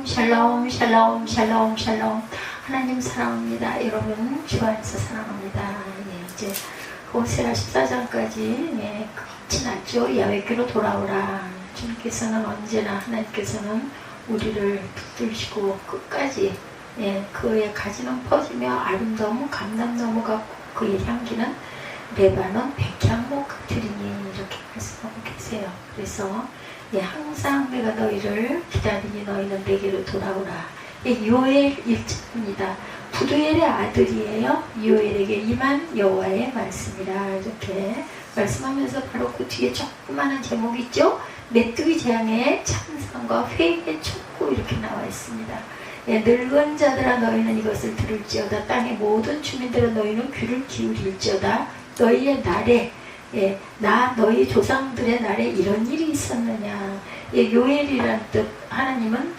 샬롬 샬롬 샬롬 샬롬. 하나님 사랑합니다. 여러분 주 안에서 사랑합니다. 이제 호세아 14장까지 지났죠. 야훼께로 돌아오라. 주님께서는 언제나 하나님께서는 우리를 붙들시고 끝까지 그의 가지는 퍼지며 아름다움은 감람나무 같고 그의 향기는 레바논 백향목 같으리니 이렇게 말씀하고 계세요. 그래서 항상 내가 너희를 기다리니 너희는 내게로 돌아오라. 요엘 1장입니다. 부두엘의 아들이에요. 요엘에게 임한 여호와의 말씀이라 이렇게 말씀하면서 바로 그 뒤에 조그마한 제목이 있죠. 메뚜기 재앙의 참상과 회개의 촉구 이렇게 나와 있습니다. 늙은 자들아 너희는 이것을 들을지어다. 땅의 모든 주민들아 너희는 귀를 기울일지어다. 너희의 날에 나 너희 조상들의 날에 이런 일이 있었느냐. 요엘이라는 뜻, 하나님은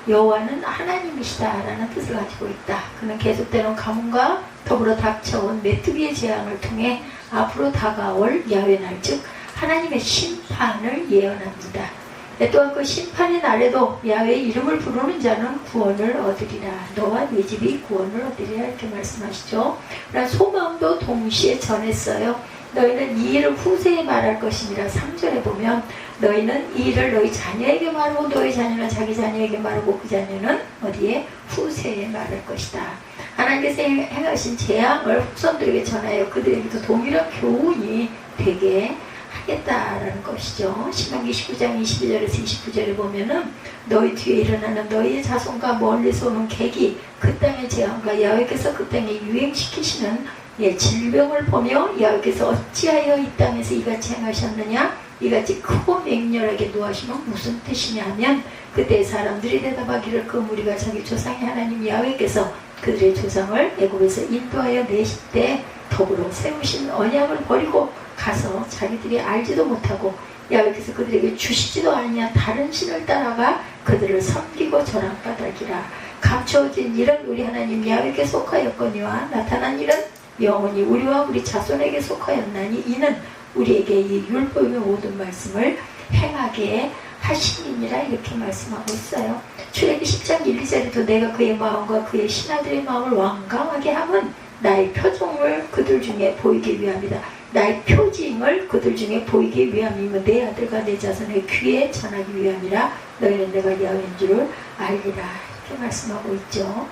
여호와는 하나님이시다라는 뜻을 가지고 있다. 그는 계속되는 가뭄과 더불어 닥쳐온 메뚜기의 재앙을 통해 앞으로 다가올 야훼 날, 즉 하나님의 심판을 예언합니다. 또한 그 심판의 날에도 야훼의 이름을 부르는 자는 구원을 얻으리라. 너와 네 집이 구원을 얻으리라 이렇게 말씀하시죠. 그러나 소망도 동시에 전했어요. 너희는 이 일을 후세에 말할 것이니라. 3절에 보면 너희는 이 일을 너희 자녀에게 말하고 너희 자녀는 자기 자녀에게 말하고 그 자녀는 어디에? 후세에 말할 것이다. 하나님께서 행하신 재앙을 후손들에게 전하여 그들에게도 동일한 교훈이 되게 하겠다라는 것이죠. 신명기 19장 22절에서 29절에 보면은 너희 뒤에 일어나는 너희의 자손과 멀리서 오는 객이 그 땅의 재앙과 야훼께서 그 땅에 유행시키시는 질병을 보며 야훼께서 어찌하여 이 땅에서 이같이 행하셨느냐? 이같이 크고 맹렬하게 노하시면 무슨 뜻이냐 하면 그때 사람들이 대답하기를 그 무리가 자기 조상의 하나님 야훼께서 그들의 조상을 애굽에서 인도하여 내실 때 더불어 세우신 언약을 버리고 가서 자기들이 알지도 못하고 야훼께서 그들에게 주시지도 아니한 다른 신을 따라가 그들을 섬기고 절한 까닭이라. 감추어진 일은 우리 하나님 야훼께 속하였거니와 나타난 일은 영원히 우리와 우리 자손에게 속하였나니 이는 우리에게 이 율법의 모든 말씀을 행하게 하시니라 이렇게 말씀하고 있어요. 출애굽기 10장 1, 2절에도 내가 그의 마음과 그의 신하들의 마음을 완강하게 함은 나의 표정을 그들 중에 보이기 위함이다. 나의 표징을 그들 중에 보이기 위함이며 내 아들과 내 자손의 귀에 전하기 위함이라. 너희는 내가 야훼인 줄을 알리라 이렇게 말씀하고 있죠.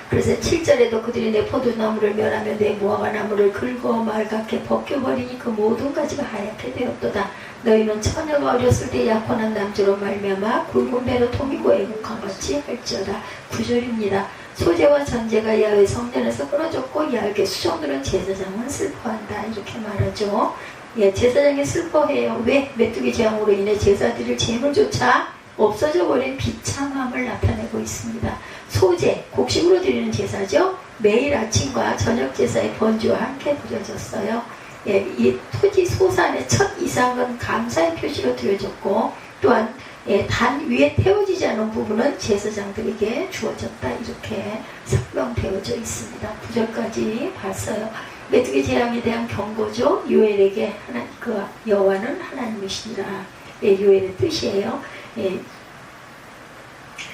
그래서 7절에도 그들이 내 포도나무를 멸하며 내 무화과 나무를 긁어 말갛게 벗겨버리니 그 모든 가지가 하얗게 되었도다. 너희는 처녀가 어렸을 때 약혼한 남자로 말미암아 굵은 배로 통이고 애국한 같이 할지어다. 9절입니다. 소재와 전제가 야훼 성전에서 끊어졌고 야훼의 수종들은 제사장은 슬퍼한다 이렇게 말하죠. 제사장이 슬퍼해요. 왜? 메뚜기 재앙으로 인해 제사드릴 재물조차 없어져 버린 비참함을 나타내고 있습니다. 소제, 곡식으로 드리는 제사죠. 매일 아침과 저녁 제사의 번주와 함께 드려졌어요. 이 토지 소산의 첫 이상은 감사의 표시로 드려졌고 또한 단 위에 태워지지 않은 부분은 제사장들에게 주어졌다 이렇게 설명되어져 있습니다. 9절까지 봤어요. 메뚜기 재앙에 대한 경고죠. 요엘에게 그 여호와는 하나님이시니라. 요엘의 뜻이에요.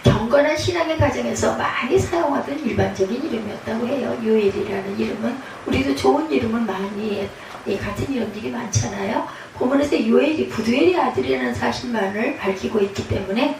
경건한 신앙의 과정에서 많이 사용하던 일반적인 이름이었다고 해요. 요엘이라는 이름은 우리도 좋은 이름을 많이 같은 이름들이 많잖아요. 본문에서 요엘이 부두엘의 아들이라는 사실만을 밝히고 있기 때문에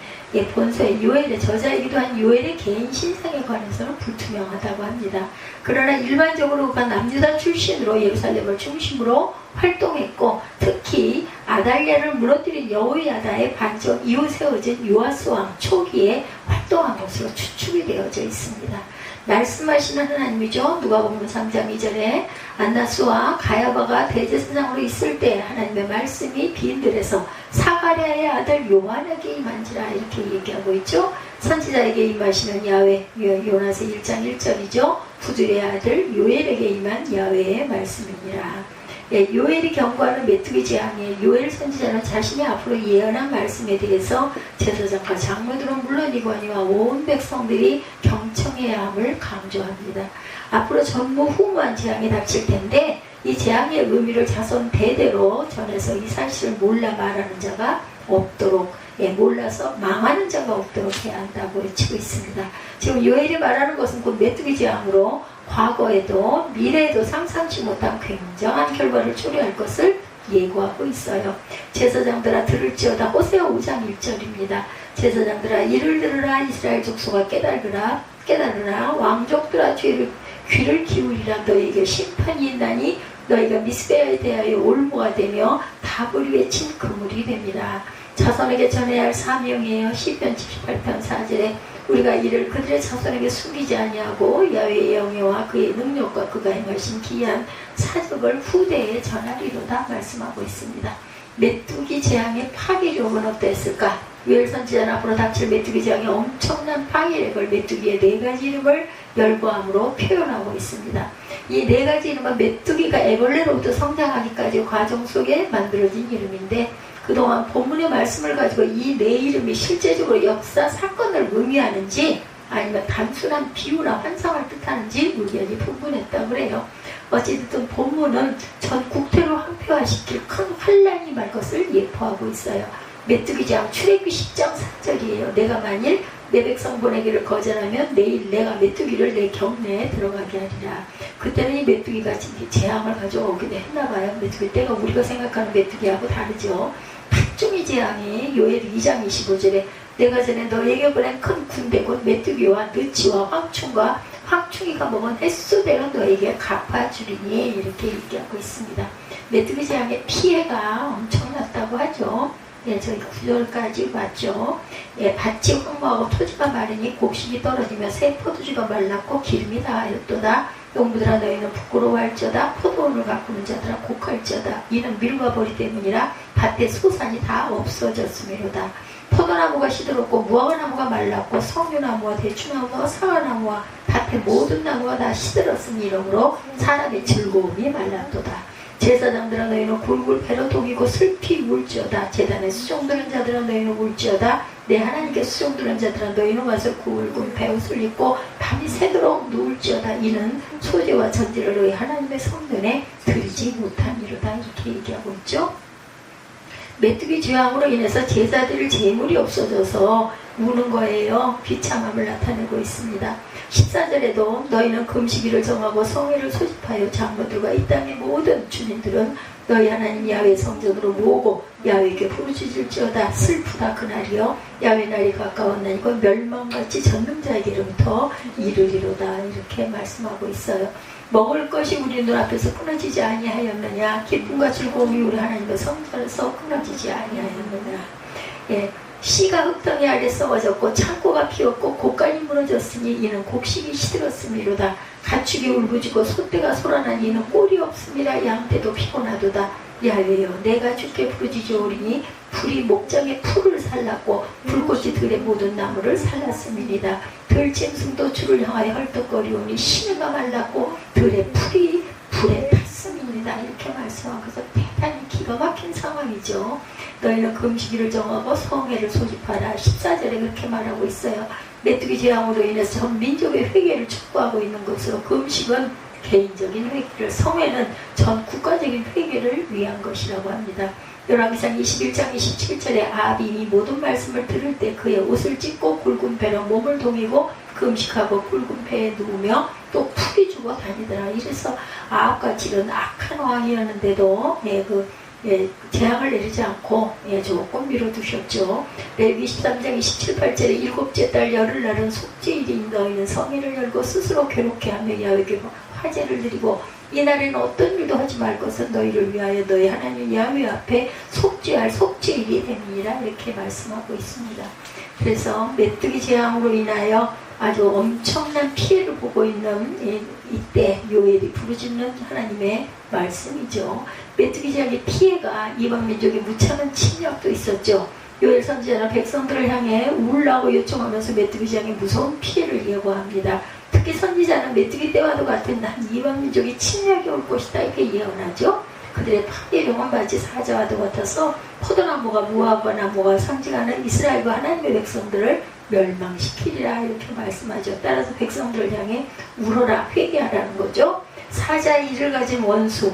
본서의 요엘의 저자이기도 한 요엘의 개인 신상에 관해서는 불투명하다고 합니다. 그러나 일반적으로 그가 남유다 출신으로 예루살렘을 중심으로 활동했고 특히 아달랴를 무너뜨린 여호야다의 반적 이후 세워진 요아스 왕 초기에 활동한 것으로 추측이 되어져 있습니다. 말씀하시는 하나님이죠. 누가복음 3장 2절에 안나스와 가야바가 대제사장으로 있을 때 하나님의 말씀이 빈들에서 사가랴의 아들 요한에게 임한지라 이렇게 얘기하고 있죠. 선지자에게 임하시는 야훼, 요나서 1장 1절이죠. 부두엘의 아들 요엘에게 임한 야훼의 말씀이니라. 요엘이 경고하는 메뚜기 재앙에 요엘 선지자는 자신이 앞으로 예언한 말씀에 대해서 제사장과 장로들은 물론이거니와 온 백성들이 경청해야 함을 강조합니다. 앞으로 전무후무한 재앙이 닥칠 텐데 이 재앙의 의미를 자손 대대로 전해서 이 사실을 몰라 말하는 자가 없도록 몰라서 망하는 자가 없도록 해야 한다고 외치고 있습니다. 지금 요엘이 말하는 것은 곧 메뚜기 재앙으로 과거에도 미래에도 상상치 못한 굉장한 결과를 초래할 것을 예고하고 있어요. 제사장들아 들을지어다. 호세아 5장 1절입니다. 제사장들아 이를 들으라. 이스라엘 족속아 깨달으라. 왕족들아 귀를 기울이라. 너희에게 심판이 있나니 너희가 미스베아에 대하여 올무가 되며 답을 외친 그물이 됩니다. 자손에게 전해야 할 사명이에요. 시편 78편 4절에 우리가 이를 그들의 자손에게 숨기지 아니하고 야훼의 영예와 그의 능력과 그가 행하신 기이한 사적을 후대에 전하리로다 말씀하고 있습니다. 메뚜기 재앙의 파괴력은 어땠을까? 요엘 선지자는 앞으로 닥칠 메뚜기 재앙의 엄청난 파괴력을 메뚜기의 4가지 이름을 열거함으로 표현하고 있습니다. 이 4가지 이름은 메뚜기가 애벌레로부터 성장하기까지 과정 속에 만들어진 이름인데 그동안 본문의 말씀을 가지고 이 4 이름이 실제적으로 역사 사건을 의미하는지 아니면 단순한 비유나 환상을 뜻하는지 의견이 분분했다고 그래요. 어찌됐든 본문은 전 국토를 황폐화시킬 큰 환란이 말 것을 예포하고 있어요. 메뚜기 재앙 출애굽기 10장 4절이에요. 내가 만일 내 백성 보내기를 거절하면 내일 내가 메뚜기를 내 경내에 들어가게 하리라. 그때는 이 메뚜기가 재앙을 가져오기도 했나봐요. 메뚜기 때가 우리가 생각하는 메뚜기하고 다르죠. 팥종이 재앙이 요엘 2장 25절에 내가 전에 너에게 보낸 큰 군대 곧 메뚜기와 느치와 황충이가 먹은 횟수대로 너에게 갚아주리니 이렇게 얘기하고 있습니다. 메뚜기 재앙의 피해가 엄청났다고 하죠. 저희 9절까지 봤죠. 밭이 황무하고 토지가 마르니 곡식이 떨어지며 새 포도주가 말랐고 기름이 다하였도다. 농부들아 너희는 부끄러워할지어다. 포도원을 가꾸는 자들아 곡할지어다. 이는 밀과 보리 때문이라 밭의 소산이 다 없어졌음이로다. 포도나무가 시들었고 무화과나무가 말랐고 석류나무와 대추나무와 사과나무와 밭의 모든 나무가 다 시들었으니 이러므로 사람의 즐거움이 말랐도다. 제사장들아 너희는 굴굴 배로 동이고 슬피 울지어다. 제단에 수종드는 자들아 너희는 울지어다. 내 하나님께 수종드는 자들아 너희는 와서 굵은 배옷을 입고 밤이 새도록 누울지어다. 이는 소재와 전지를 너희 하나님의 성전에 드리지 못함이로다. 이렇게 얘기하고 있죠. 메뚜기 재앙으로 인해서 제사드릴 재물이 없어져서 우는 거예요. 비참함을 나타내고 있습니다. 14절에도 너희는 금식일을 정하고 성회를 소집하여 장로들과 이 땅의 모든 주민들은 너희 하나님 야훼 성전으로 모으고 야훼에게 부르짖을지어다. 슬프다 그날이여. 야훼 날이 가까웠나니 이건 멸망같이 전능자에게로부터 이르리로다. 이렇게 말씀하고 있어요. 먹을 것이 우리 눈앞에서 끊어지지 아니하였느냐. 기쁨과 즐거움이 우리 하나님의 성전에서 끊어지지 아니하였느냐. 씨가 흙덩이 아래 썩어졌고 창고가 피었고 곡간이 무너졌으니 이는 곡식이 시들었음이로다. 가축이 울부짖고 소떼가 소란하니 이는 꼴이 없음이라. 양떼도 피곤하도다. 야훼여 내가 주께 부르짖으오리니 불이 목장의 풀을 살랐고 불꽃이 들의 모든 나무를 살랐음이니이다. 들짐승도 주를 향하여 헐떡거리오니 시내가 말랐고 들의 풀이 불에 탔음이니이다. 이렇게 말씀하면서 대단히 기가 막힌 상황이죠. 너희는 금식일을 정하고 성회를 소집하라. 14절에 그렇게 말하고 있어요. 메뚜기 재앙으로 인해서 전 민족의 회개를 촉구하고 있는 것으로 금식은 개인적인 회개를, 성회는 전 국가적인 회개를 위한 것이라고 합니다. 열왕기상 21장 27절에 아합이 이 모든 말씀을 들을 때 그의 옷을 찢고 굵은 배로 몸을 동이고 금식하고 굵은 배에 누우며 또 풀이 죽어 다니더라. 이래서 아합같이 이런 악한 왕이었는데도 재앙을 내리지 않고 조금 미뤄두셨죠. 레위기 13장 27, 8절에 일곱째 달 열흘날은 속죄일인 너희는 성회를 열고 스스로 괴롭게 하며 야훼에게 화제를 드리고 이날에는 어떤 일도 하지 말 것은 너희를 위하여 너희 하나님 야훼 앞에 속죄할 속죄일이 됨이니라. 이렇게 말씀하고 있습니다. 그래서 메뚜기 재앙으로 인하여 아주 엄청난 피해를 보고 있는 이때 요엘이 부르짖는 하나님의 말씀이죠. 메뚜기 재앙의 피해가 이방 민족의 무참한 침략도 있었죠. 요엘 선지자는 백성들을 향해 울라고 요청하면서 메뚜기 재앙의 무서운 피해를 예고합니다. 특히 선지자는 메뚜기 때와도 같은 난 이방 민족이 침략이 올 것이다 이렇게 예언하죠. 그들의 파괴력은 마치 사자와도 같아서 포도나무가 무화과나무가 상징하는 이스라엘과 하나님의 백성들을 멸망시키리라 이렇게 말씀하죠. 따라서 백성들을 향해 울어라 회개하라는 거죠. 사자의 이를 가진 원수,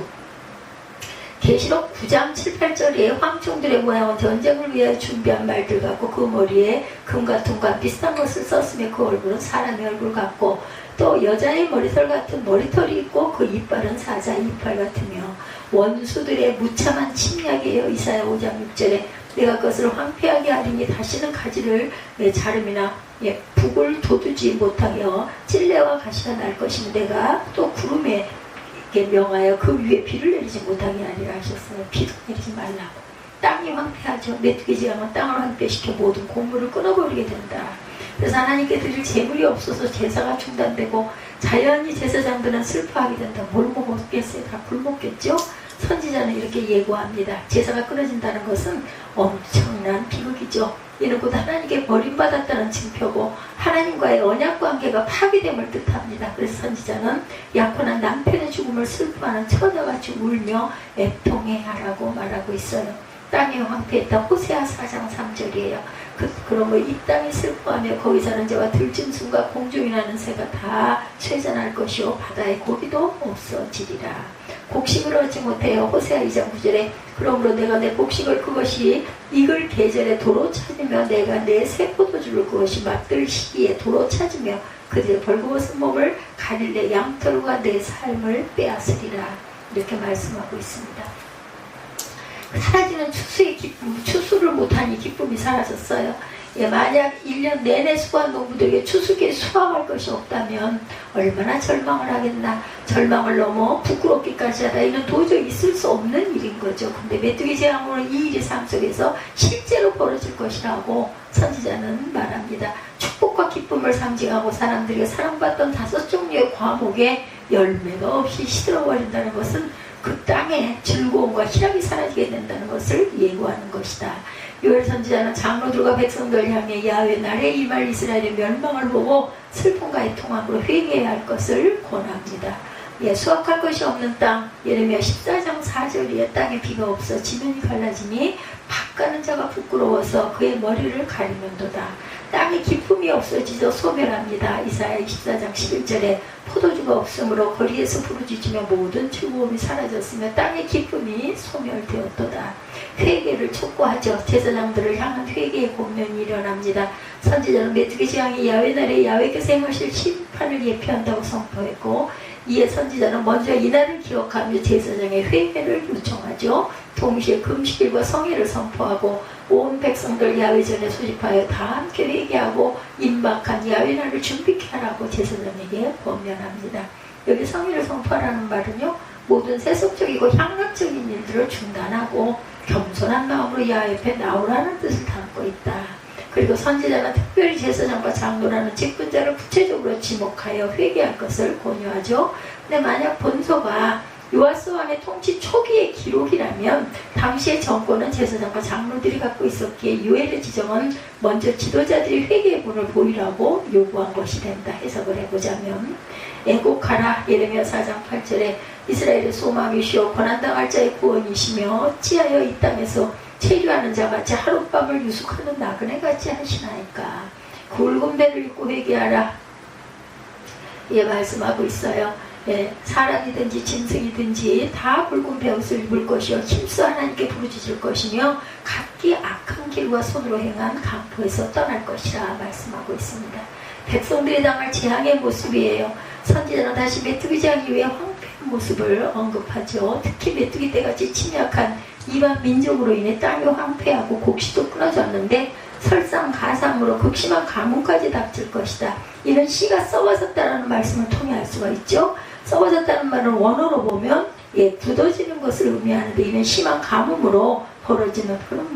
계시록 9장 7, 8절에 황충들의 모양은 전쟁을 위해 준비한 말들 같고 그 머리에 금과 銅과 비슷한 것을 썼으며 그 얼굴은 사람의 얼굴 같고 또 여자의 머리털 같은 머리털이 있고 그 이빨은 사자 이빨 같으며 원수들의 무참한 침략이에요. 이사야 5장 6절에 내가 그것을 황폐하게 하리니 다시는 가지를 자름이나 북을 돋우지 못하게 찔레와 가시가 날 것이며 내가 또 구름에 명하여 그 위에 비를 내리지 못하게 하리라 하셨어요. 비도 내리지 말라고. 땅이 황폐하죠. 메뚜기지 하면 땅을 황폐시켜 모든 곡물을 끊어버리게 된다. 그래서 하나님께 드릴 재물이 없어서 제사가 중단되고 자연히 제사장들은 슬퍼하게 된다. 뭘 먹었겠어요? 다 굶었겠죠? 선지자는 이렇게 예고합니다. 제사가 끊어진다는 것은 엄청난 비극이죠. 이는 곧 하나님께 버림받았다는 징표고 하나님과의 언약관계가 파괴됨을 뜻합니다. 그래서 선지자는 약혼한 남편의 죽음을 슬퍼하는 처녀같이 울며 애통해 하라고 말하고 있어요. 땅이 황폐했다. 호세아 4장 3절이에요. 그러므로 이 땅이 슬퍼하며 거기 사는 자와 들짐승과 공중이 나는 새가 다 쇠잔할 것이요 바다의 고기도 없어지리라. 곡식을 얻지 못해요. 호세아 2장 9절에 그러므로 내가 내 곡식을 그것이 익을 계절에 도로 찾으며 내가 내 새 포도주를 그것이 맛들 시기에 도로 찾으며 그들의 벌거벗은 몸을 가릴 내 양털과 내 삶을 빼앗으리라. 이렇게 말씀하고 있습니다. 사라지는 추수의 기쁨, 추수를 못하니 기쁨이 사라졌어요. 만약 1년 내내 수고한 농부들에게 추수기에 수확할 것이 없다면 얼마나 절망을 하겠나. 절망을 넘어 부끄럽기까지 하다. 이는 도저히 있을 수 없는 일인 거죠. 근데 메뚜기 재앙으로는 이 일이 삶 속에서 실제로 벌어질 것이라고 선지자는 말합니다. 축복과 기쁨을 상징하고 사람들에게 사랑받던 5종류의 과목에 열매가 없이 시들어버린다는 것은 그 땅에 즐거움과 희락이 사라지게 된다는 것을 예고하는 것이다. 요엘 선지자는 장로들과 백성들 향해 야훼 날에 임할 이스라엘의 멸망을 보고 슬픔과 애통함으로 회개해야 할 것을 권합니다. 수확할 것이 없는 땅, 예레미야 14장 4절에 땅에 비가 없어 지면이 갈라지니 밭 가는 자가 부끄러워서 그의 머리를 가리면도다. 땅에 기쁨이 없어지죠. 소멸합니다. 이사야 24장 11절에 포도주가 없으므로 거리에서 부르짖으며 모든 즐거움이 사라졌으며 땅의 기쁨이 소멸되었도다. 회개를 촉구하죠. 제사장들을 향한 회개의 공면이 일어납니다. 선지자는 메뚜기 재앙이 야훼 날에 야훼께서 행하실 심판을 예표한다고 선포했고 이에 선지자는 먼저 이날을 기억하며 제사장의 회개를 요청하죠. 동시에 금식일과 성회를 선포하고 온 백성들 야훼 전에 소집하여 다 함께 회개하고 임박한 야훼 날을 준비케 하라고 제사장에게 권면합니다. 여기 성회를 선포하라는 말은요, 모든 세속적이고 향락적인 일들을 중단하고 겸손한 마음으로 야훼 앞에 나오라는 뜻을 담고 있다. 그리고 선지자는 특별히 제사장과 장로라는 직분자를 구체적으로 지목하여 회개할 것을 권유하죠. 근데 만약 본서가 요아스 왕의 통치 초기의 기록이라면 당시의 정권은 제사장과 장로들이 갖고 있었기에 요엘의 지정은 먼저 지도자들이 회개의 본을 보이라고 요구한 것이 된다. 해석을 해보자면 애곡하라 예레미야 4장 8절에 이스라엘의 소망이시오 고난당할 자의 구원이시며 어찌하여 이 땅에서 체류하는 자같이 하룻밤을 유숙하는 나그네같이 하시나이까. 굵은 배를 입고 회개하라. 말씀하고 있어요. 사람이든지 짐승이든지 다 굵은 베옷을 입을 것이요 힘써 하나님께 부르짖을 것이며 각기 악한 길과 손으로 행한 강포에서 떠날 것이라 말씀하고 있습니다. 백성들이 당할 재앙의 모습이에요. 선지자는 다시 메뚜기 재앙 이후에 황폐한 모습을 언급하죠. 특히 메뚜기 떼같이 침략한 이방 민족으로 인해 땅이 황폐하고 곡식도 끊어졌는데 설상가상으로 극심한 가뭄까지 닥칠 것이다. 이는 씨가 썩어졌다는 말씀을 통해 알 수가 있죠. 썩어졌다는 말은 원어로 보면 굳어지는 것을 의미하는데 이는 심한 가뭄으로 벌어지는 그런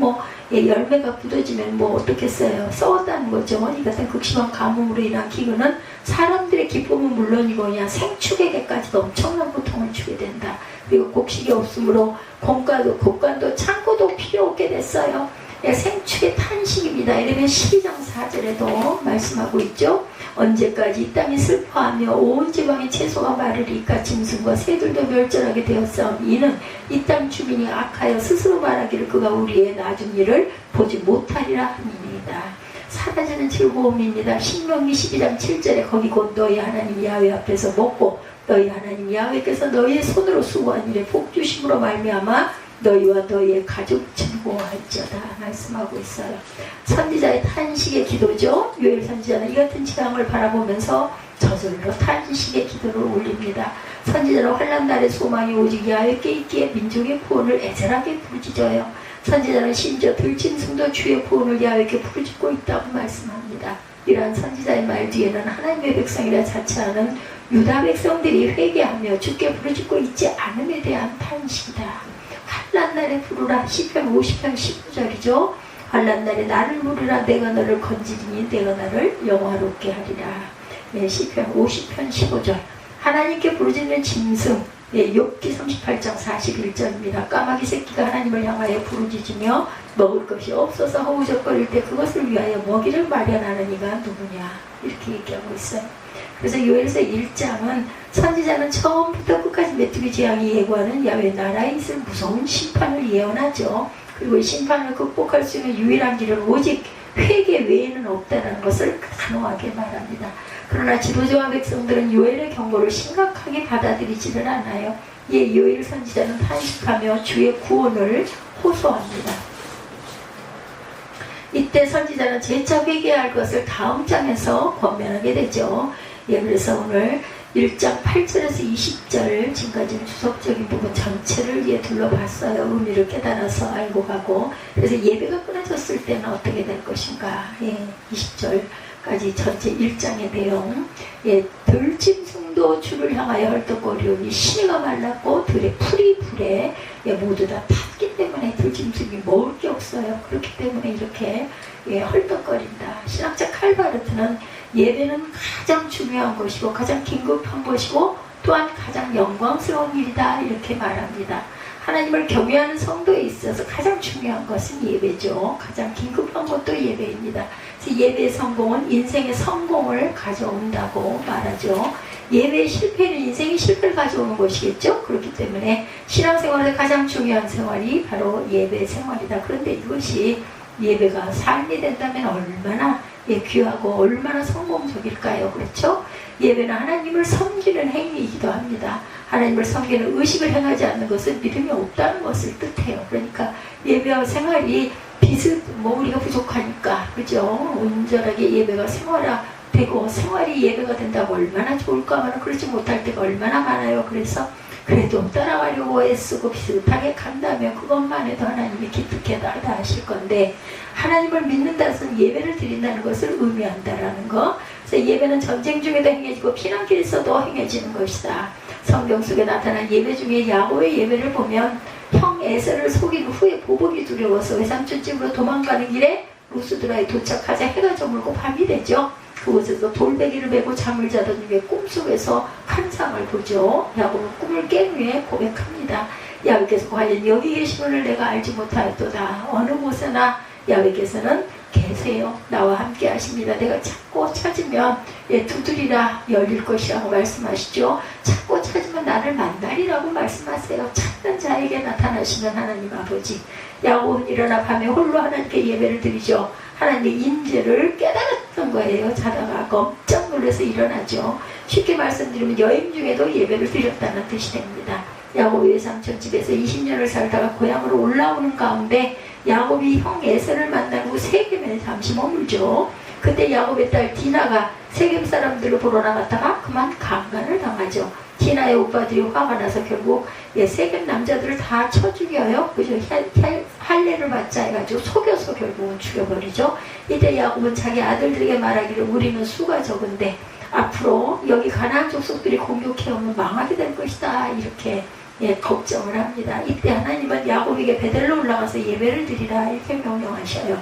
열매가 굳어지면 어떻겠어요. 썩었다는 거죠. 이 같은 극심한 가뭄으로 인한 기근은 사람들의 기쁨은 물론이고 그냥 생축에게까지도 엄청난 고통을 주게 된다. 그리고 곡식이 없으므로 곡간도 창고도 필요 없게 됐어요. 생축의 탄식입니다. 이러면 12장 4절에도 말씀하고 있죠. 언제까지 이 땅이 슬퍼하며 온 지방의 채소가 마르리까 짐승과 새들도 멸절하게 되었사오니 이는 이 땅 주민이 악하여 스스로 말하기를 그가 우리의 낮은 일을 보지 못하리라 함이니이다. 사라지는 즐거움입니다. 신명기 12장 7절에 거기 곧 너희 하나님 야훼 앞에서 먹고 너희 하나님 야훼께서 너희의 손으로 수고한 일에 복 주심으로 말미암아 너희와 너희의 가족 증거할지어다 말씀하고 있어요. 선지자의 탄식의 기도죠. 요엘 선지자는 이 같은 재앙을 바라보면서 저절로 탄식의 기도를 올립니다. 선지자는 환난 날의 소망이 오직 야훼께 있기에 민족의 구원을 애절하게 부르짖어요. 선지자는 심지어 들짐승도 주의 구원을 야훼께 부르짖고 있다고 말씀합니다. 이러한 선지자의 말 뒤에는 하나님의 백성이라 자처하는 유다 백성들이 회개하며 주께 부르짖고 있지 않음에 대한 탄식이다. 환난 날에 부르라. 시편 50편 19절이죠. 환난 날에 나를 부르라. 내가 너를 건지리니 내가 너를 영화롭게 하리라. 네, 시편 50편 15절. 하나님께 부르짖는 짐승. 네, 욥기 38장 41절입니다. 까마귀 새끼가 하나님을 향하여 부르짖으며 먹을 것이 없어서 허우적거릴 때 그것을 위하여 먹이를 마련하는 이가 누구냐, 이렇게 얘기하고 있어요. 그래서 요엘서 1장은 선지자는 처음부터 끝까지 메뚜기 재앙이 예고하는 야훼 나라에 있을 무서운 심판을 예언하죠. 그리고 이 심판을 극복할 수 있는 유일한 길은 오직 회개 외에는 없다는 것을 단호하게 말합니다. 그러나 지도자와 백성들은 요엘의 경고를 심각하게 받아들이지는 않아요. 이에 요엘 선지자는 탄식하며 주의 구원을 호소합니다. 이때 선지자는 재차 회개할 것을 다음 장에서 권면하게 되죠. 예, 그래서 오늘 1장 8절에서 20절 지금까지는 주석적인 부분 전체를 둘러봤어요. 의미를 깨달아서 알고 가고. 그래서 예배가 끊어졌을 때는 어떻게 될 것인가. 예, 20절까지 전체 1장의 내용. 예, 들짐승도 주를 향하여 헐떡거리오니 시내가 말랐고 들의 풀이 불에 모두 다 탔기 때문에 들짐승이 먹을 게 없어요. 그렇기 때문에 이렇게 헐떡거린다. 신학자 칼바르트는 예배는 가장 중요한 것이고 가장 긴급한 것이고 또한 가장 영광스러운 일이다, 이렇게 말합니다. 하나님을 경외하는 성도에 있어서 가장 중요한 것은 예배죠. 가장 긴급한 것도 예배입니다. 그래서 예배의 성공은 인생의 성공을 가져온다고 말하죠. 예배의 실패는 인생의 실패를 가져오는 것이겠죠. 그렇기 때문에 신앙생활의 가장 중요한 생활이 바로 예배 생활이다. 그런데 이것이 예배가 삶이 된다면 얼마나 귀하고 얼마나 성공적일까요? 그렇죠? 예배는 하나님을 섬기는 행위이기도 합니다. 하나님을 섬기는 의식을 행하지 않는 것은 믿음이 없다는 것을 뜻해요. 그러니까 예배와 생활이 우리가 부족하니까, 그죠? 온전하게 예배가 생활화되고 생활이 예배가 된다고 얼마나 좋을까만 그렇지 못할 때가 얼마나 많아요. 그래서 그래도 따라가려고 애쓰고 비슷하게 간다면 그것만 해도 하나님이 기특하다 하실 건데, 하나님을 믿는다는 것은 예배를 드린다는 것을 의미한다라는 거. 그래서 예배는 전쟁 중에도 행해지고 피난길에서도 행해지는 것이다. 성경 속에 나타난 예배 중에 야곱의 예배를 보면 형 에서를 속인 후에 보복이 두려워서 외삼촌 집으로 도망가는 길에 루스드라에 도착하자 해가 저물고 밤이 되죠. 그곳에서 돌베개를 메고 잠을 자던 중에 꿈속에서 환상을 보죠. 야곱은 꿈을 깬 후에 고백합니다. 야곱께서 과연 여기 계시면을 내가 알지 못하였도다. 어느 곳에나 야곱께서는 계세요. 나와 함께 하십니다. 내가 찾고 찾으면 두드리라 열릴 것이라고 말씀하시죠. 찾고 찾으면 나를 만나리라고 말씀하세요. 찾는 자에게 나타나시는 하나님 아버지. 야곱은 일어나 밤에 홀로 하나님께 예배를 드리죠. 하나님의 인재를 깨달았던 거예요. 자다가 깜짝 놀라서 일어나죠. 쉽게 말씀드리면 여행 중에도 예배를 드렸다는 뜻이 됩니다. 야곱이 외삼촌 집에서 20년을 살다가 고향으로 올라오는 가운데 야곱이 형 에서를 만난 후 세겜에 잠시 머물죠. 그때 야곱의 딸 디나가 세겜 사람들을 보러 나갔다가 그만 강간을 당하죠. 디나의 오빠들이 화가 나서 결국 세겜 남자들을 다 쳐 죽여요. 그죠? 할례를 받자 해가지고 속여서 결국은 죽여버리죠. 이때 야곱은 자기 아들들에게 말하기를 우리는 수가 적은데 앞으로 여기 가나안 족속들이 공격해오면 망하게 될 것이다, 이렇게 걱정을 합니다. 이때 하나님은 야곱에게 베델로 올라가서 예배를 드리라, 이렇게 명령하셔요.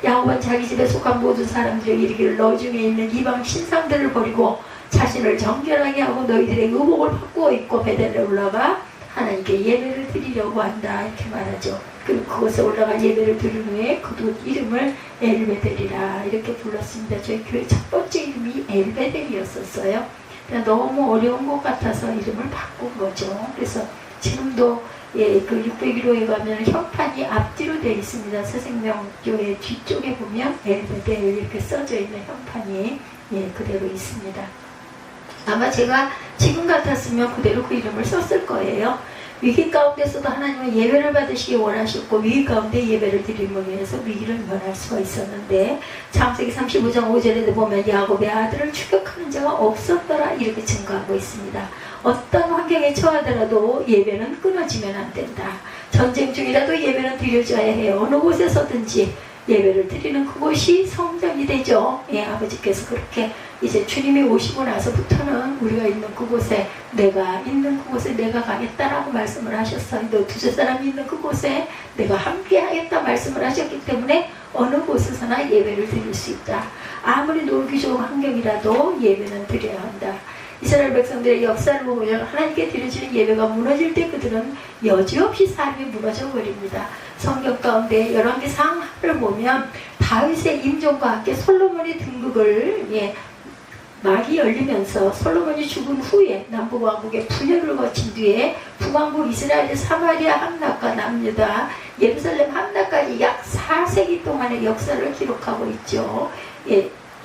야곱은 자기 집에 속한 모든 사람들에게 이르기를 너 중에 있는 이방 신상들을 버리고 자신을 정결하게 하고 너희들의 의복을 바꾸어 입고 베델에 올라가 하나님께 예배를 드리려고 한다, 이렇게 말하죠. 그리고 그곳에 올라가 예배를 드린 후에 그곳 이름을 엘베델이라 이렇게 불렀습니다. 저희 교회 첫 번째 이름이 엘베델이었었어요. 너무 어려운 것 같아서 이름을 바꾼 거죠. 그래서 지금도 그 601호에 가면 현판이 앞뒤로 되어 있습니다. 새생명교회 뒤쪽에 보면 엘베델 이렇게 써져 있는 현판이 그대로 있습니다. 아마 제가 지금 같았으면 그대로 그 이름을 썼을 거예요. 위기 가운데서도 하나님은 예배를 받으시기 원하셨고 위기 가운데 예배를 드림으로 인해서 위기를 면할 수가 있었는데 창세기 35장 5절에도 보면 야곱의 아들을 추격하는 자가 없었더라 이렇게 증거하고 있습니다. 어떤 환경에 처하더라도 예배는 끊어지면 안 된다. 전쟁 중이라도 예배는 드려줘야 해요. 어느 곳에서든지 예배를 드리는 그곳이 성전이 되죠. 예, 아버지께서 그렇게 이제 주님이 오시고 나서부터는 우리가 있는 그곳에 내가 있는 그곳에 내가 가겠다라고 말씀을 하셨어요. 너 두세 사람이 있는 그곳에 내가 함께 하겠다 말씀을 하셨기 때문에 어느 곳에서나 예배를 드릴 수 있다. 아무리 놀기 좋은 환경이라도 예배는 드려야 한다. 이스라엘 백성들의 역사를 보면 하나님께 드려지는 예배가 무너질 때 그들은 여지없이 삶이 무너져 버립니다. 성경 가운데 열왕기상하를 보면 다윗의 임종과 함께 솔로몬의 등극을 막이 열리면서 솔로몬이 죽은 후에 남북왕국의 분열을 거친 뒤에 북왕국 이스라엘 사마리아 함락과 남유다 예루살렘 함락까지 약 4세기 동안의 역사를 기록하고 있죠.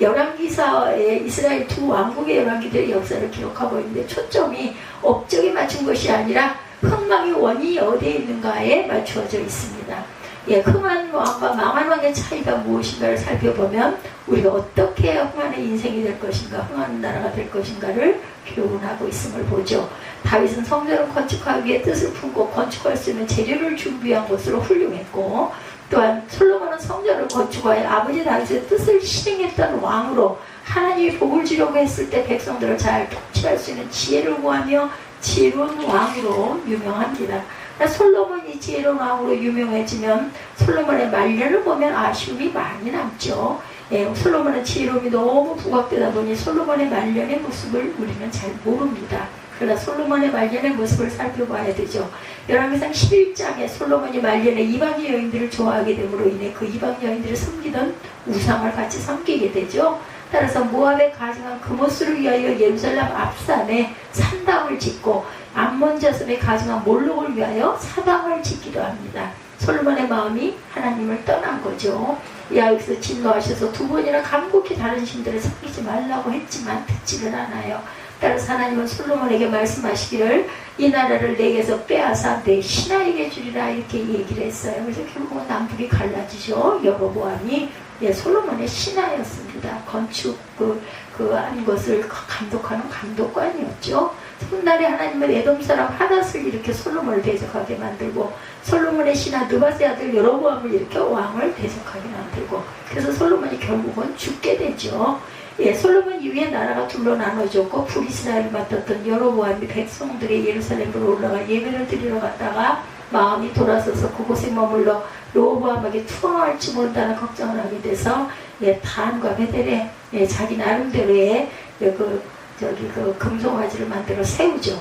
열왕기사의 이스라엘 두 왕국의 열왕기들의 역사를 기록하고 있는데 초점이 업적에 맞춘 것이 아니라 흥망의 원인이 어디에 있는가에 맞추어져 있습니다. 흥한 왕과 망한 왕의 차이가 무엇인가를 살펴보면 우리가 어떻게 흥한의 인생이 될 것인가, 흥한 나라가 될 것인가를 교훈하고 있음을 보죠. 다윗은 성전을 건축하기 위해 뜻을 품고 건축할 수 있는 재료를 준비한 것으로 훌륭했고 또한 솔로몬은 성전을 건축하여 아버지 다윗의 뜻을 실행했던 왕으로 하나님이 복을 주려고 했을 때 백성들을 잘 통치할 수 있는 지혜를 구하며 지혜로운 왕으로 유명합니다. 솔로몬이 지혜로운 왕으로 유명해지면 솔로몬의 말년을 보면 아쉬움이 많이 남죠. 솔로몬의 지혜로움이 너무 부각되다 보니 솔로몬의 말년의 모습을 우리는 잘 모릅니다. 그러나 솔로몬의 말년의 모습을 살펴봐야 되죠. 열왕기상 11장에 솔로몬이 말년에 이방 여인들을 좋아하게 됨으로 인해 그 이방 여인들을 섬기던 우상을 같이 섬기게 되죠. 따라서 모압의 가증한 그모스를 위하여 예루살렘 앞산에 산당을 짓고 암몬 자손의 가증한 몰록을 위하여 사당을 짓기도 합니다. 솔로몬의 마음이 하나님을 떠난 거죠. 여기서 진노하셔서 두 번이나 간곡히 다른 신들을 섬기지 말라고 했지만 듣지를 않아요. 따라서 하나님은 솔로몬에게 말씀하시기를 이 나라를 내게서 빼앗아 내 신하에게 주리라 이렇게 얘기를 했어요. 그래서 결국은 남북이 갈라지죠. 여로보암이 솔로몬의 신하였습니다. 건축 한 것을 감독하는 감독관이었죠. 훗날에 하나님은 에돔 사람 하닷을 이렇게 솔로몬을 대적하게 만들고 솔로몬의 신하 느밧의 아들 여로보암을 이렇게 왕을 대적하게 만들고 그래서 솔로몬이 결국은 죽게 되죠. 솔로몬 이후에 나라가 둘로 나눠졌고 북이스라엘을 맡았던 여로보암이 백성들이 예루살렘으로 올라가 예배를 드리러 갔다가 마음이 돌아서서 그곳에 머물러 로보암에게 투항할지 모른다는 걱정을 하게 돼서 단과 베델에 자기 나름대로의 금송아지를 만들어 세우죠.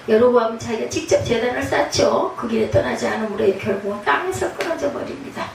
여로보암은 자기가 직접 제단을 쌓죠. 그 길에 떠나지 않으므로 결국은 땅에서 끊어져 버립니다.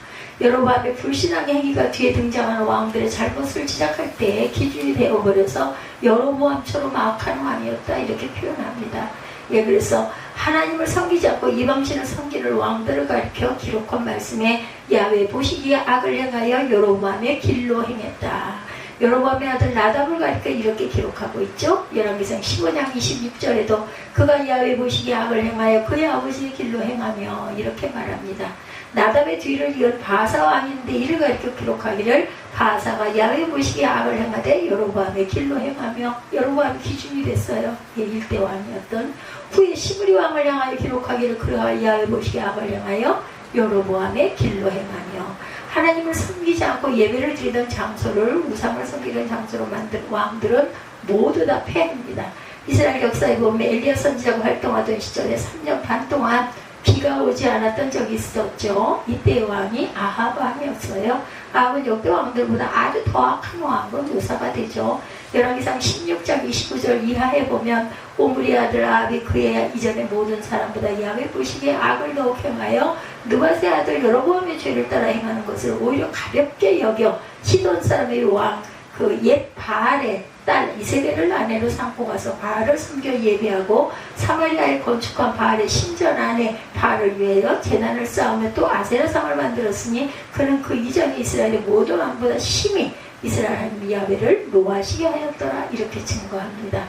여로보암의 불신앙의 행위가 뒤에 등장하는 왕들의 잘못을 지적할 때 기준이 되어버려서 여로보암처럼 악한 왕이었다 이렇게 표현합니다. 그래서 하나님을 섬기지 않고 이방신을 섬기는 왕들을 가리켜 기록한 말씀에 야훼 보시기에 악을 행하여 여로보암의 길로 행했다. 여로보암의 아들 나답을 가리켜 이렇게 기록하고 있죠. 열왕기상 15장 26절에도 그가 야훼 보시기에 악을 행하여 그의 아버지의 길로 행하며 이렇게 말합니다. 나답의 뒤를 이은 바사 왕인데 이를 가리켜 기록하기를 바사가 야훼 보시기에 악을 행하되 여로보암의 길로 행하며 여로보암이 기준이 됐어요. 일대 왕이었던 후에 시므리 왕을 향하여 기록하기를 그가 야훼 보시기에 악을 행하여 여로보암의 길로 행하며 하나님을 섬기지 않고 예배를 드리던 장소를 우상을 섬기던 장소로 만든 왕들은 모두 다 패합니다. 이스라엘 역사에 보면 엘리야 선지자가 활동하던 시절에 3년 반 동안 비가 오지 않았던 적이 있었죠. 이때의 왕이 아합 왕이었어요. 아합은 역대 왕들보다 아주 더 악한 왕으로 묘사가 되죠. 열왕기상 16장 29절 이하에 보면 오므리 아들 아합이 그의 이전의 모든 사람보다 야훼 보시기에 악을 더욱 행하여 느밧의 아들 여로보암의 죄를 따라 행하는 것을 오히려 가볍게 여겨 시돈 사람의 왕 그 옛 바알의 딸 이세벨을 아내로 삼고 가서 바알을 섬겨 예배하고 사마리아에 건축한 바알의 신전 안에 바알을 위하여 제단을 쌓으며 또 아세라상을 만들었으니 그는 그 이전의 이스라엘의 모든 왕보다 심히 이스라엘 하나님 야훼를 노하시게 하였더라 이렇게 증거합니다.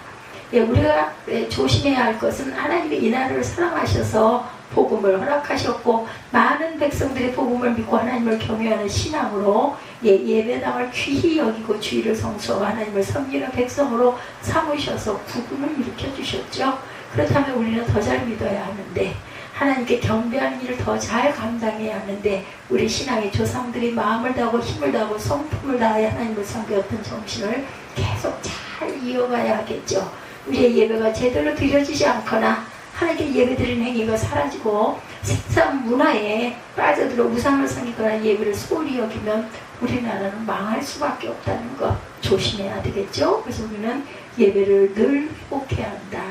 우리가 조심해야 할 것은 하나님이 이 나라를 사랑하셔서 복음을 허락하셨고 많은 백성들이 복음을 믿고 하나님을 경외하는 신앙으로 예배당을 귀히 여기고 주의를 성수하고 하나님을 섬기는 백성으로 삼으셔서 구금을 일으켜 주셨죠. 그렇다면 우리는 더 잘 믿어야 하는데 하나님께 경배하는 일을 더 잘 감당해야 하는데 우리 신앙의 조상들이 마음을 다하고 힘을 다하고 성품을 다하여 하나님을 섬겼던 정신을 계속 잘 이어가야 하겠죠. 우리의 예배가 제대로 드려지지 않거나 하나님께 예배드리는 행위가 사라지고 세상 문화에 빠져들어 우상을 섬기거나 예배를 소홀히 여기면 우리나라는 망할 수밖에 없다는 것 조심해야 되겠죠. 그래서 우리는 예배를 늘 회복해야 한다.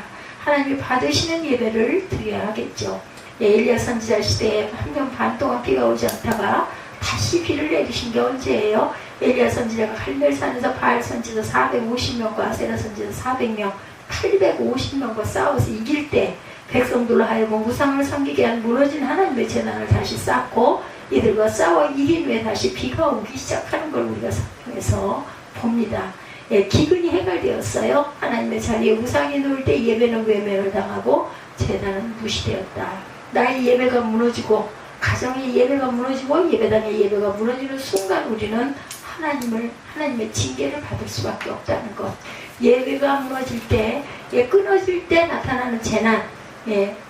하나님이 받으시는 예배를 드려야 하겠죠. 엘리야 선지자 시대에 1년 반 동안 비가 오지 않다가 다시 비를 내리신 게 언제예요? 엘리야 선지자가 갈멜산에서 바알 선지자 450명과 아세라 선지자 400명 850명과 싸워서 이길 때 백성들로 하여금 우상을 섬기게 한 무너진 하나님의 재난을 다시 쌓고 이들과 싸워 이긴 후에 다시 비가 오기 시작하는 걸 우리가 성경에서 봅니다. 기근이 해결되었어요. 하나님의 자리에 우상이 놓을 때 예배는 외면을 당하고 재난은 무시되었다. 나의 예배가 무너지고 가정의 예배가 무너지고 예배당의 예배가 무너지는 순간 우리는 하나님의 징계를 받을 수밖에 없다는 것. 예배가 무너질 때, 끊어질 때 나타나는 재난,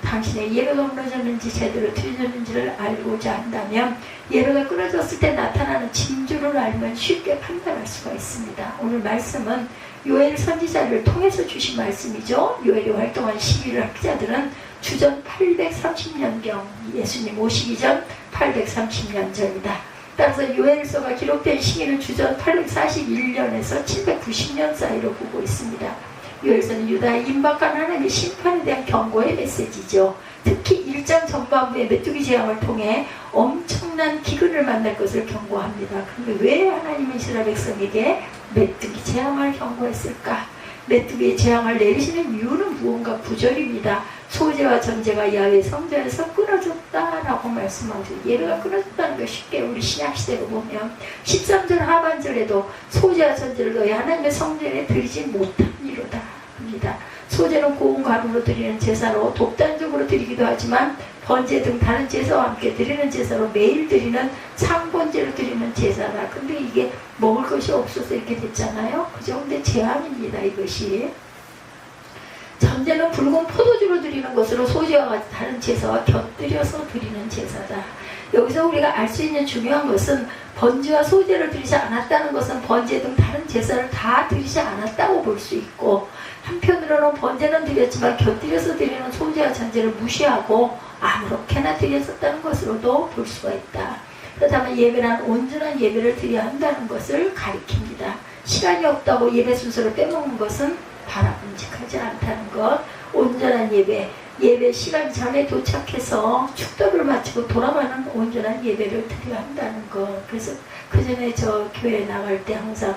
당신의 예배가 무너졌는지 제대로 드려졌는지를 알고자 한다면 예배가 끊어졌을 때 나타나는 징조를 알면 쉽게 판단할 수가 있습니다. 오늘 말씀은 요엘 선지자를 통해서 주신 말씀이죠. 요엘이 활동한 시기를 학자들은 주전 830년경, 예수님 오시기 전 830년 전이다. 따라서 요엘서가 기록된 시기는 주전 841년에서 790년 사이로 보고 있습니다. 요엘서는 유다의 임박한 하나님의 심판에 대한 경고의 메시지죠. 특히 1장 전반부의 메뚜기 재앙을 통해 엄청난 기근을 만날 것을 경고합니다. 그런데 왜 하나님은 이스라엘 백성에게 메뚜기 재앙을 경고했을까? 메뚜기의 재앙을 내리시는 이유는 무언가 구절입니다. 소재와 전제가 야훼 성전에서 끊어졌다라고 말씀하죠. 예배가 끊어졌다는 걸 쉽게 우리 신약시대로 보면 13절 하반절에도 소재와 전제를 너희 하나님의 성전에 드리지 못한 이로다 합니다. 소재는 고운 가루로 드리는 제사로 독단적으로 드리기도 하지만 번제 등 다른 제사와 함께 드리는 제사로 매일 드리는 상번제로 드리는 제사다. 근데 이게 먹을 것이 없어서 이렇게 됐잖아요. 그죠? 근데 재앙입니다, 이것이. 전제는 붉은 포도주로 드리는 것으로 소재와 같이 다른 제사와 곁들여서 드리는 제사다. 여기서 우리가 알 수 있는 중요한 것은 번제와 소재를 드리지 않았다는 것은 번제 등 다른 제사를 다 드리지 않았다고 볼 수 있고, 한편으로는 번제는 드렸지만 곁들여서 드리는 소재와 전제를 무시하고 아무렇게나 드렸었다는 것으로도 볼 수가 있다. 그렇다면 예배란 온전한 예배를 드려야 한다는 것을 가리킵니다. 시간이 없다고 예배 순서를 빼먹는 것은 바람직하지 않다는 것. 온전한 예배 시간 전에 도착해서 축도를 마치고 돌아가는 온전한 예배를 드려야 한다는 것. 그래서 그 전에 저 교회 나갈 때 항상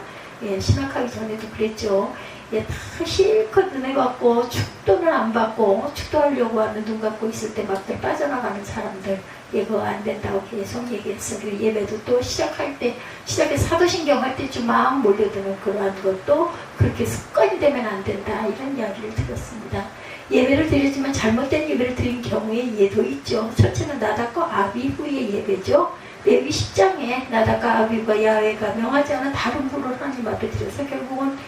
신학하기 전에도 그랬죠. 다 실컷 은혜 받고 축도는 안 받고 축도하려고 하는 눈 감고 있을 때 막 빠져나가는 사람들, 그거 안 된다고 계속 얘기했어. 그리고 예배도 또 시작해 사도신경 할 때쯤 막 몰려드는 그러한 것도 그렇게 습관이 되면 안 된다, 이런 이야기를 들었습니다. 예배를 드리지만 잘못된 예배를 드린 경우에 예도 있죠. 첫째는 나답과 아비후의 예배죠. 레위 10장에 나답과 아비후가 야훼가 명하지 않은 다른 분을 하나님 앞에 드려서 결국은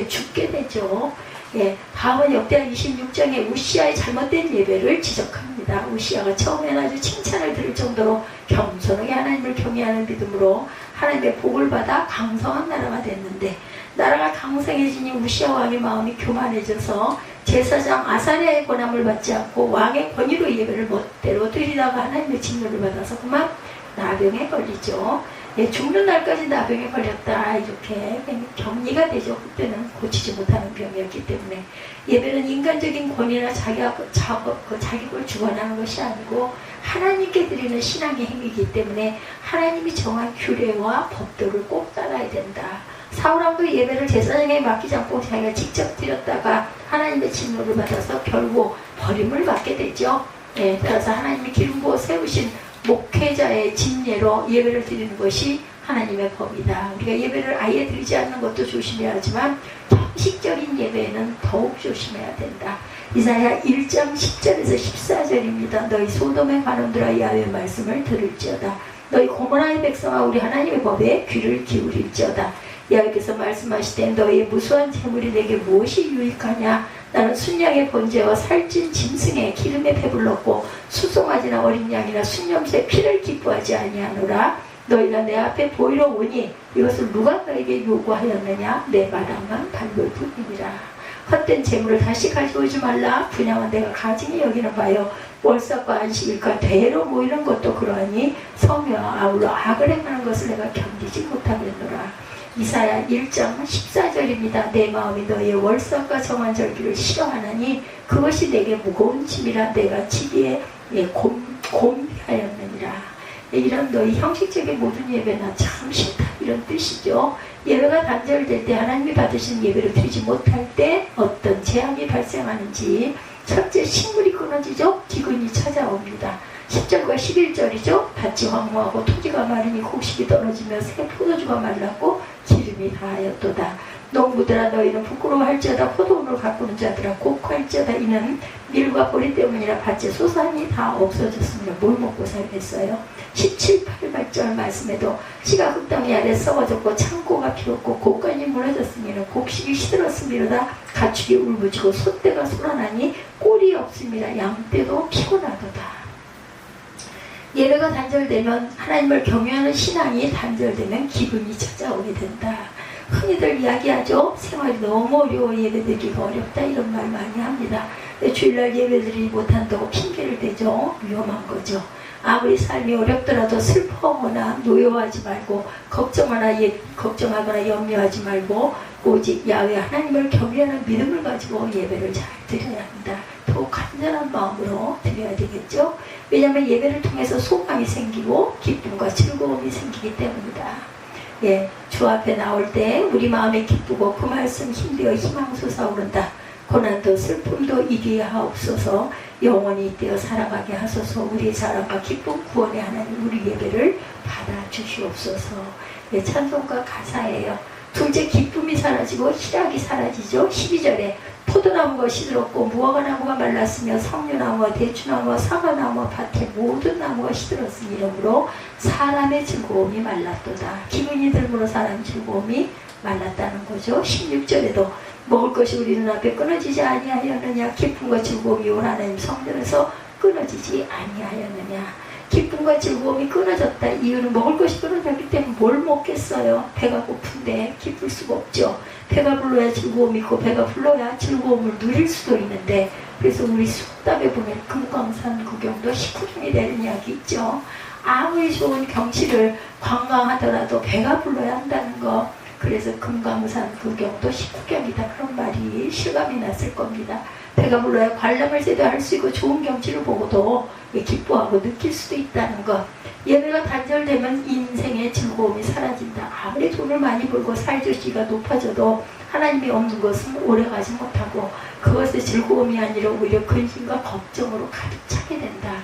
죽게 되죠. 다음은 역대하 26장에 우시아의 잘못된 예배를 지적합니다. 우시아가 처음에는 아주 칭찬을 들을 정도로 겸손하게 하나님을 경외하는 믿음으로 하나님의 복을 받아 강성한 나라가 됐는데, 나라가 강성해지니 우시아 왕의 마음이 교만해져서 제사장 아사랴의 권함을 받지 않고 왕의 권위로 예배를 멋대로 드리다가 하나님의 진노를 받아서 그만 나병에 걸리죠. 죽는 날까지 나병에 걸렸다, 이렇게 격리가 되죠. 그때는 고치지 못하는 병이었기 때문에. 예배는 인간적인 권위나 자기 걸 주관하는 것이 아니고 하나님께 드리는 신앙의 행위이기 때문에 하나님이 정한 규례와 법도를 꼭 따라야 된다. 사울왕도 예배를 제사장에게 맡기지 않고 자기가 직접 드렸다가 하나님의 진노를 받아서 결국 버림을 받게 되죠. 따라서 하나님이 기름 부어 세우신 목회자의 진례로 예배를 드리는 것이 하나님의 법이다. 우리가 예배를 아예 드리지 않는 것도 조심해야 하지만 형식적인 예배는 더욱 조심해야 된다. 이사야 1장 10절에서 14절입니다. 너희 소돔의 관원들아 야훼의 말씀을 들을지어다. 너희 고모라의 백성아 우리 하나님의 법에 귀를 기울일지어다. 야훼께서 말씀하시되 너희의 무수한 재물이 내게 무엇이 유익하냐. 나는 순양의 번제와 살찐 짐승의 기름에 배불렀고 수송아지나 어린 양이나 순염소의 피를 기뻐하지 아니하노라. 너희가 내 앞에 보이러 오니 이것을 누가 너에게 요구하였느냐. 내 마당만 밟을 뿐이니라. 헛된 재물을 다시 가져오지 말라. 분양은 내가 가증히 여기는 바요 월삭과 안식일과 대로 모이는 것도 그러하니 성회와 아울러 악을 행하는 것을 내가 견디지 못하겠노라. 이사야 1장 14절입니다. 내 마음이 너희의 월삭과 정한절기를 싫어하나니 그것이 내게 무거운 짐이라 내가 지기에 곤비하였느니라. 이런 너희 형식적인 모든 예배나 참 싫다 이런 뜻이죠. 예배가 단절될 때 하나님이 받으신 예배를 드리지 못할 때 어떤 재앙이 발생하는지 첫째 식물이 끊어지죠. 기근이 찾아옵니다. 10절과 11절이죠. 밭이 황무하고 토지가 마르니 곡식이 떨어지며 새 포도주가 말랐고 기름이 다하였도다. 농부들아 너희는 부끄러워할지어다. 포도원을 가꾸는 자들아 곡할지어다. 이는 밀과 보리 때문이라 밭에 소산이 다 없어졌으므로 뭘 먹고 살겠어요. 17, 18절 말씀에도 씨가 흙덩이 아래 썩어졌고 창고가 비었고 곡간이 무너졌으니 곡식이 시들었음이로다. 가축이 울부짖고 소떼가 소란하니 꼴이 없음이라. 양떼도 피곤하도다. 예배가 단절되면 하나님을 경외하는 신앙이 단절되면 기분이 찾아오게 된다. 흔히들 이야기하죠. 생활이 너무 어려워 예배드리기가 어렵다 이런 말 많이 합니다. 주일날 예배드리지 못한다고 핑계를 대죠. 위험한 거죠. 아무리 삶이 어렵더라도 슬퍼하거나 노여워하지 말고 걱정하거나 염려하지 말고 오직 야훼 하나님을 경외하는 믿음을 가지고 예배를 잘 드려야 합니다. 더욱 간절한 마음으로 드려야 되겠죠. 왜냐하면 예배를 통해서 소망이 생기고 기쁨과 즐거움이 생기기 때문이다. 예, 주 앞에 나올 때 우리 마음이 기쁘고 그 말씀 힘되어 희망 솟아오른다. 고난도 슬픔도 이기게 하옵소서. 영원히 잇대어 살아가게 하소서. 우리의 사랑과 기쁨 구원의 하나님 우리 예배를 받아주시옵소서. 예, 찬송가 가사예요. 둘째 기쁨이 사라지고 희락이 사라지죠. 12절에 포도나무가 시들었고 무화과나무가 말랐으며 석류나무와 대추나무와 사과나무와 밭의 모든 나무가 시들었으니 이러므로 사람의 즐거움이 말랐도다. 기분이 들므로 사람 즐거움이 말랐다는 거죠. 16절에도 먹을 것이 우리 눈앞에 끊어지지 아니하였느냐. 기쁨과 즐거움이 온 하나님 성전에서 끊어지지 아니하였느냐. 기쁨과 즐거움이 끊어졌다. 이유는 먹을 것이 끊어졌기 때문에 뭘 먹겠어요. 배가 고픈데 기쁠 수가 없죠. 배가 불러야 즐거움이 있고 배가 불러야 즐거움을 누릴 수도 있는데, 그래서 우리 속담에 보면 금강산 구경도 식후경이 되는 이야기 있죠. 아무리 좋은 경치를 관광하더라도 배가 불러야 한다는 거. 그래서 금강산 구경도 식후경이다 그런 말이 실감이 났을 겁니다. 배가 불러야 관람을 제대로 할 수 있고 좋은 경치를 보고도 기뻐하고 느낄 수도 있다는 것. 예배가 단절되면 인생의 즐거움이 사라진다. 아무리 돈을 많이 벌고 살조시가 높아져도 하나님이 없는 것은 오래가지 못하고 그것의 즐거움이 아니라 오히려 근심과 걱정으로 가득 차게 된다.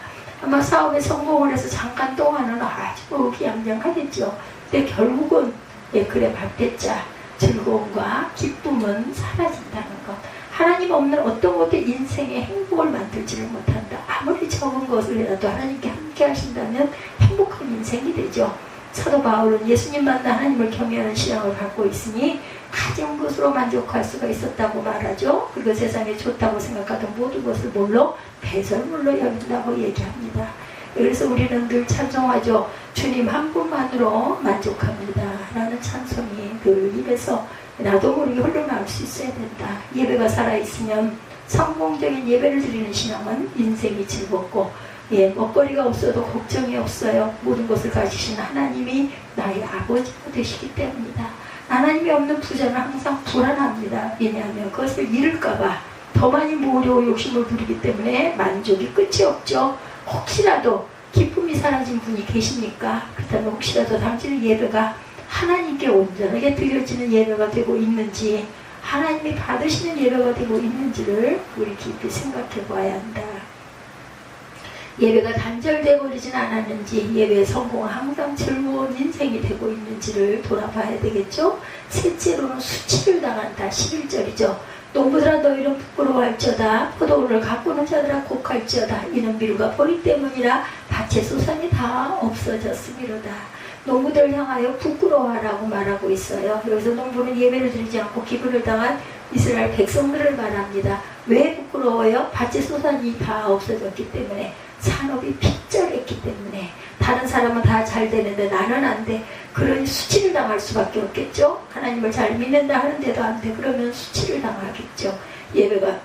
아마 사업에 성공을 해서 잠깐 동안은 아주 의기양양하겠죠. 근데 결국은 그래 밭대자 즐거움과 기쁨은 사라진다는 것. 하나님 없는 어떤 것도 인생의 행복을 만들지를 못한다. 아무리 적은 것을라도 하나님께 함께 하신다면 행복한 인생이 되죠. 사도 바울은 예수님 만나 하나님을 경외하는 신앙을 갖고 있으니 가진 것으로 만족할 수가 있었다고 말하죠. 그리고 세상에 좋다고 생각하던 모든 것을 뭘로? 배설물로 여긴다고 얘기합니다. 그래서 우리는 늘 찬송하죠. 주님 한 분만으로 만족합니다 라는 찬송이 늘 입에서 나도 모르게 흘러나올 수 있어야 된다. 예배가 살아있으면 성공적인 예배를 드리는 신앙은 인생이 즐겁고 먹거리가 없어도 걱정이 없어요. 모든 것을 가지신 하나님이 나의 아버지가 되시기 때문이다. 하나님이 없는 부자는 항상 불안합니다. 왜냐하면 그것을 잃을까봐 더 많이 모으려고 욕심을 부리기 때문에 만족이 끝이 없죠. 혹시라도 기쁨이 사라진 분이 계십니까? 그렇다면 혹시라도 당신의 예배가 하나님께 온전하게 드려지는 예배가 되고 있는지, 하나님이 받으시는 예배가 되고 있는지를 우리 깊이 생각해 봐야 한다. 예배가 단절되어 버리진 않았는지, 예배의 성공은 항상 즐거운 인생이 되고 있는지를 돌아봐야 되겠죠. 셋째로는 수치를 당한다. 11절이죠. 농부들아 너희는 부끄러워할지어다. 포도원을 가꾸는 자들아 곡할지어다. 이는 비루가 보리 때문이라 밭의 소산이 다 없어졌음이로다. 농부들을 향하여 부끄러워하라고 말하고 있어요. 여기서 농부는 예배를 드리지 않고 기근을 당한 이스라엘 백성들을 말합니다. 왜 부끄러워요? 밭의 소산이 다 없어졌기 때문에, 산업이 핍절했기 때문에. 다른 사람은 다 잘 되는데 나는 안 돼. 그러니 수치를 당할 수밖에 없겠죠. 하나님을 잘 믿는다 하는데도 안 돼. 그러면 수치를 당하겠죠. 예배가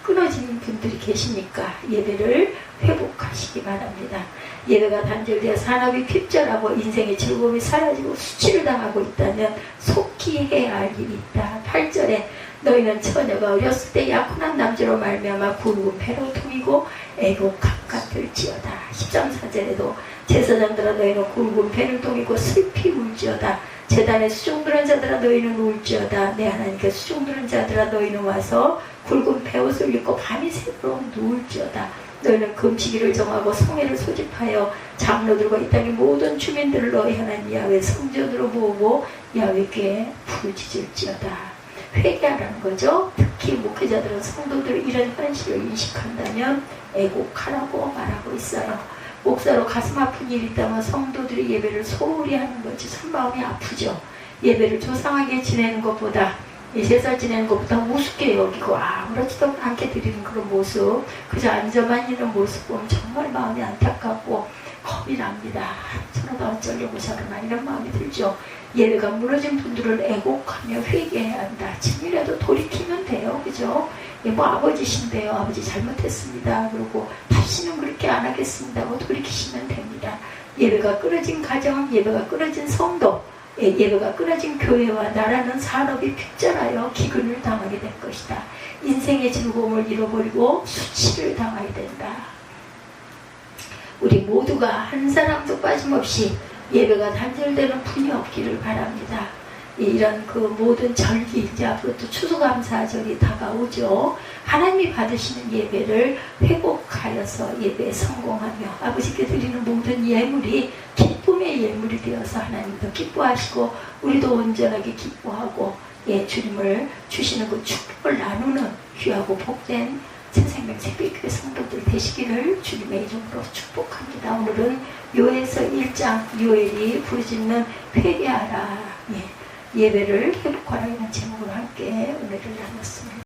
끊어진 분들이 계시니까 예배를 회복하시기 바랍니다. 예배가 단절되어 산업이 핍절하고 인생의 즐거움이 사라지고 수치를 당하고 있다면 속히 해야 할 일이 있다. 8절에 너희는 처녀가 어렸을 때 약혼한 남자로 말미암아 굵은 배로 통이고 애곡 가까들지어다. 13, 4절에도 제사장들아 너희는 굵은 배를 통이고 슬피 울지어다. 제단에 수종드는 자들아 너희는 울지어다. 내 하나님께 수종드는 자들아 너희는 와서 굵은 배옷을 입고 밤이 새도록 누울지어다. 너희는 금식일을 정하고 성회를 소집하여 장로들과 이 땅의 모든 주민들을 너희 하나님 야훼 성전으로 모으고 야훼께 부르짖을지어다. 회개하라는 거죠. 특히 목회자들은 성도들이 이런 현실을 인식한다면 애곡하라고 말하고 있어요. 목사로 가슴 아픈 일이 있다면 성도들이 예배를 소홀히 하는 것이 참 마음이 아프죠. 예배를 조상하게 지내는 것보다, 제사 지내는 것보다 우습게 여기고 아무렇지도 않게 드리는 그런 모습, 그저 앉아만 있는 모습 보면 정말 마음이 안타깝고 겁이 납니다. 저러다 어쩌려고 저러나 이런 마음이 들죠. 예배가 무너진 분들을 애곡하며 회개해야 한다. 지금이라도 돌이키면 돼요. 그죠? 뭐 아버지신데요. 아버지 잘못했습니다. 그리고 다시는 그렇게 안 하겠습니다 하고 돌이키시면 됩니다. 예배가 끊어진 가정, 예배가 끊어진 성도, 예배가 끊어진 교회와 나라는 산업이 핍절하여 기근을 당하게 될 것이다. 인생의 즐거움을 잃어버리고 수치를 당하게 된다. 우리 모두가 한 사람도 빠짐없이 예배가 단절되는 분이 없기를 바랍니다. 이런 그 모든 절기, 이제 앞으로 또 추수감사절이 다가오죠. 하나님이 받으시는 예배를 회복하여서 예배에 성공하며 아버지께 드리는 모든 예물이 기쁨의 예물이 되어서 하나님도 기뻐하시고 우리도 온전하게 기뻐하고 주님을 주시는 그 축복을 나누는 귀하고 복된 새생명 새벽교회 성도들 되시기를 주님의 이름으로 축복합니다. 오늘은 요엘서 1장 요엘이 부르짖는 회개하라, 예배를 회복하라는 제목으로 함께 은혜를 나눴습니다.